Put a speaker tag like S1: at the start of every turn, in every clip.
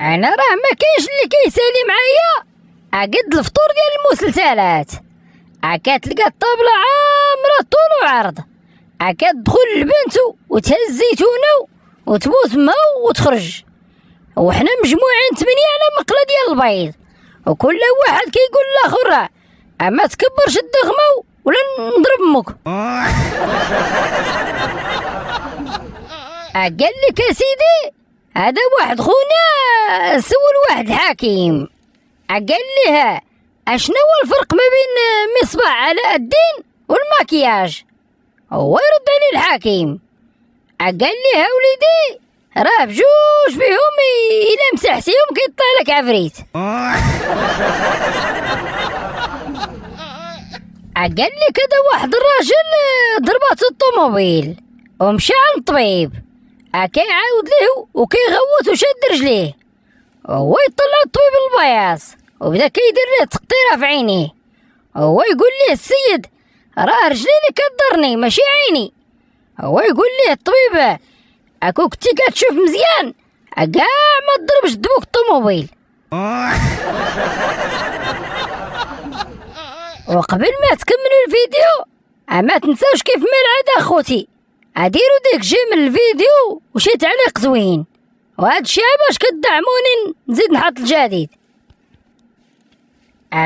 S1: انا راه ما كاينش اللي كيسالي معايا اقد الفطور ديال المسلسلات. كتلقى الطابله عامره طول وعرض، كتدخل البنت وتهز الزيتونه وتبوس مها وتخرج، وحنا مجموعين 8 على مقله ديال البيض، وكل واحد كيقول للاخر راه اما تكبرش الدغمه ولا نضرب امك. قال لك يا سيدي هذا واحد خونا سول واحد الحكيم، قال ليه اشنو هو الفرق ما بين مصباح علاء الدين والماكياج؟ هو يرد عليه الحكيم قال ليه وليدي راه بجوج فيهم الا مسحتيهم كيطلع لك عفريت. قال لك هذا واحد الراجل ضربات الطوموبيل ومشى عند الطبيب، كيعاود ليه وكيغوت وشد رجليه، هو يطلع الطبيب البياص وبدا كيدير ليه تقطيره في عينيه، هو يقول ليه السيد راه رجلي اللي كضرني ماشي عيني. هو يقول ليه الطبيب اكو كنتي كتشوف مزيان كاع ما تضربش دبوك الطوموبيل. وقبل ما تكملوا الفيديو ما تنساوش كيف ما العاده اخوتي ديروا ديك جيم الفيديو وشي تعليق زوين، وهذا الشيء باش كدعموني نزيد نحط الجديد.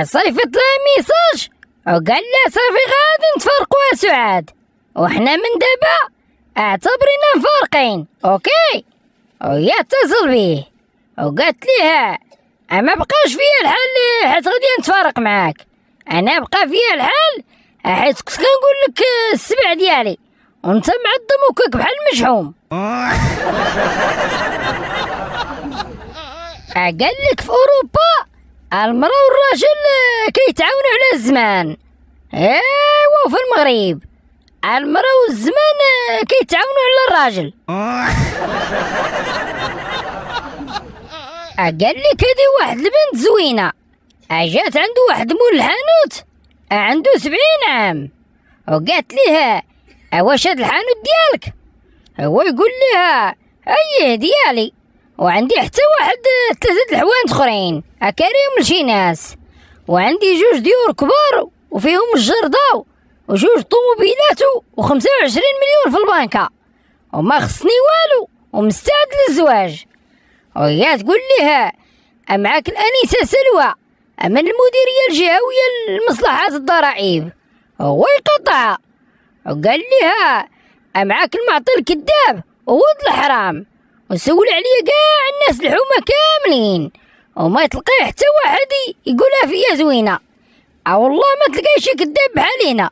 S1: صيفط لها ميساج وقال لها صافي غادي نتفرقوا سعاد، وحنا من دابا اعتبرينا مفارقين اوكي. وهي اتصل بيه وقالت ليه ما بقاش فيا الحال حيت غادي نتفارق معاك، انا بقى فيا الحال حيت كنت كنقول لك السبع ديالي وانت معظم وكاك بحال المشحوم. قال لك في اوروبا المراه والراجل كيتعاونوا على الزمان، ايوا وفي المغرب المراه والزمان كيتعاونوا على الراجل. قال لك هذه واحد البنت زوينه جات عنده واحد مول الحانوت عنده 70 عام، وقالت ليه واش هاد الحانوت ديالك؟ هو يقول لها ايه ديالي، وعندي حتى واحد 3 الحوانت اخرين كاريهم لشي ناس، وعندي 2 ديور كبار وفيهم الجردة و2 طوموبيلات و25 مليون في البنكة، وما خصني والو ومستعد للزواج. وهي تقول ليه معاك الانسه سلوى من المديريه الجهويه لمصلحه الضرائب. هو يقطع وقال لها معاك المعطي الكذاب وولد الحرام، وسول عليا كاع الناس الحومه كاملين وما تلقاي حتى واحد يقولها فيا زوينه، والله ما تلقاي شي كذاب بحالينا.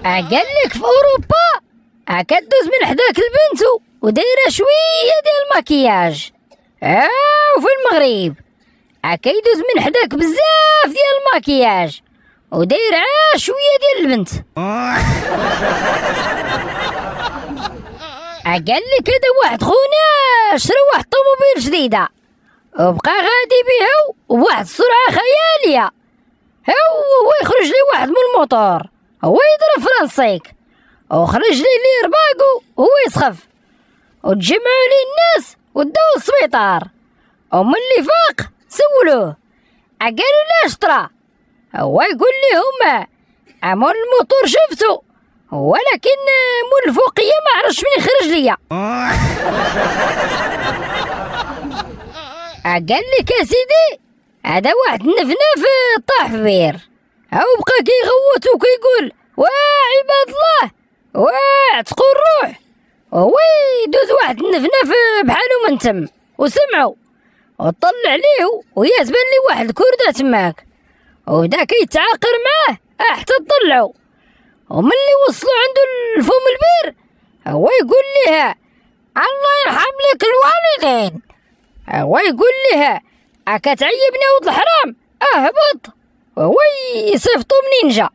S1: قال لك في اوروبا كدوز من حداك البنت ودايره شويه ديال الماكياج، وفي المغرب كيدوز من حداك بزاف ديال الماكياج ودايره شويه ديال البنت. قال لك هذا واحد خونا شرا واحد طوموبيل جديده وبقى غادي بها بواحد السرعه خياليه، هو يخرج لي واحد من الموتور هو يضرب فرنسيك وخرج لي رباقو وهو يسخف، وتجمعوا لي الناس وداو للسبيطار، وملي فاق سولوه قالوا لاش طرا؟ هو يقول لهم مول الموتور شفتو ولكن مول الفوقيه ما عرفتش منين خرج ليا. قال لك يا سيدي هذا واحد النفناف طاح في بير، بقى كيغوت وكيقول عباد الله اعتقوا الروح، وهو يدوز واحد النفناف بحالو من تم وسمعوا وطلع عليه ويا تبان لي واحد الكردة تماك، وبدا كيتعاقر معاه حتى طلعوا، وملي وصلوا عنده الفم البير هو يقول لها الله يرحم لك الوالدين، هو يقول لها كتعيبني ولد الحرام اهبط، وهو يصيفطو منين جا.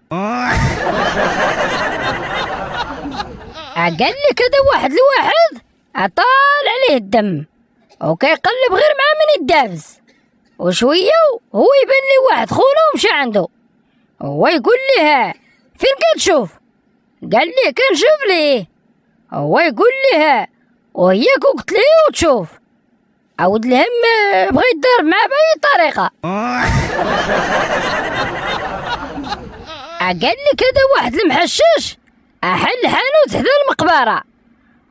S1: قال لك هذا واحد الواحد طال عليه الدم وكيقلب غير مع من يدابز، وشويه هو يبان لي واحد خونا ومشى عنده، هو يقول ليه فين كتشوف؟ قال ليه كنشوف ليه، هو يقول ليه وهياك قلت ليه وتشوف عاود الهم بغا يتضارب معاه بأي طريقة. قال لك هذا واحد المحشش أحل حانوت حدا المقبرة،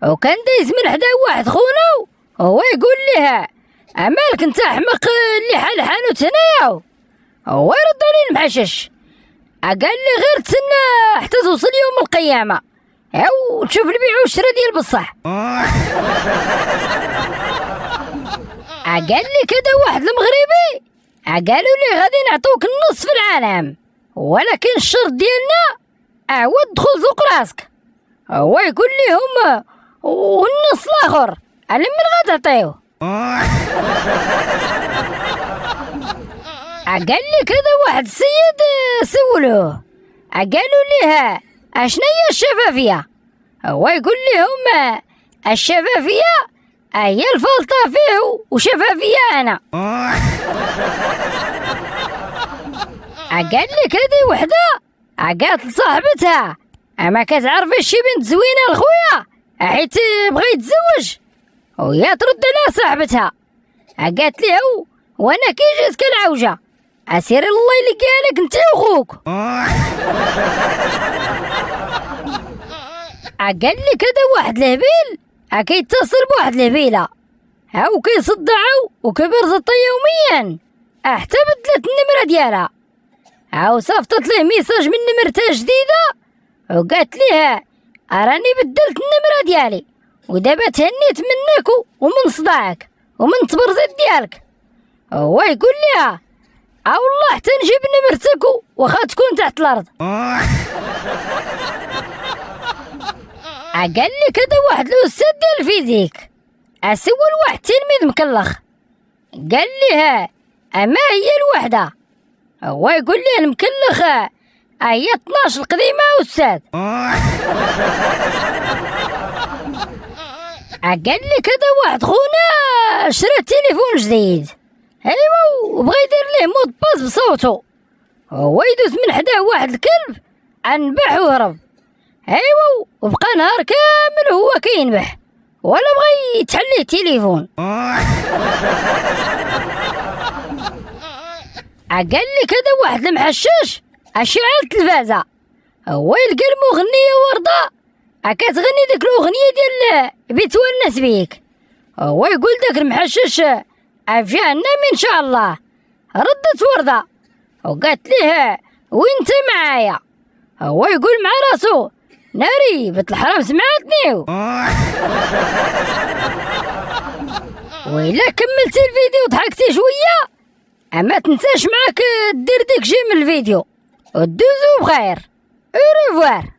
S1: وكان دايز من حدا واحد خونو هو يقول ليه أمالك انت أحمق اللي حل حانوت هنايا، هو يرد عليه المحشش قال لي غير تسنى حتى توصل يوم القيامة أو تشوف البيع والشرا ديال بصح. قال لي كذا واحد المغربي قالوا لي غادي نعطوك النص في العالم، ولكن الشرط ديالنا هو الدخول ذوق راسك. هو يقول لهم والنص الاخر على من غتعطيوه. قال لي كذا واحد السيد سولوه قالوا ليه اشنا هي الشفافيه، هو يقول لهم الشفافيه هي الفلطه فيه وشفافيه انا. قال لك هذه وحده قالت لصاحبتها اما كتعرفي شي بنت زوينه لخويا حيت بغا يتزوج، وهي ترد على صاحبتها قالت له وانا كي جاتك العوجه اسير الله اللي قالك انت وخوك. قال لي كذا واحد الهبيل كيتصل بواحد الهبيله هاو كيصدعو وكيبرزطها يوميا حتى بدلت النمره ديالها، هاو صيفطت له ميساج من نمرتها جديده وقالت ليه راني بدلت النمره ديالي ودابا تهنيت منك ومن صداعك ومن تبرزيط ديالك. هو يقول لها والله حتى نجيب نمرتك واخا تكون تحت الارض. قال لي كذا واحد الاستاذ ديال الفيزيك اسول واحد تلميذ مكلخ قال ليه اما هي الوحده، هو يقول ليه المكلخ هي 12 القديمه استاذ. قال لي كذا واحد خونا شرا تليفون جديد ايوا وبغى يدير ليه مود باس بصوته، هو يدوز من حداه واحد الكلب انبح وهرب ايوا وبقى نهار كامل هو كينبح ولا بغى يتحليه التليفون. قال لي كذا واحد المحشش اشعل التلفازه هو يلقى المغنيه ورده كتغني ديك الاغنيه ديال بيتونس بيك، هو يقول داك المحشش في جهنم ان شاء الله. ردت ورده وقالت ليه وانت معايا، هو يقول مع راسو ناري بنت الحرام سمعتني. وإلا كملتي الفيديو وضحكتي شويه اما تنساش معاك دير ديك جيم الفيديو ودوزو بخير. او ريفوار.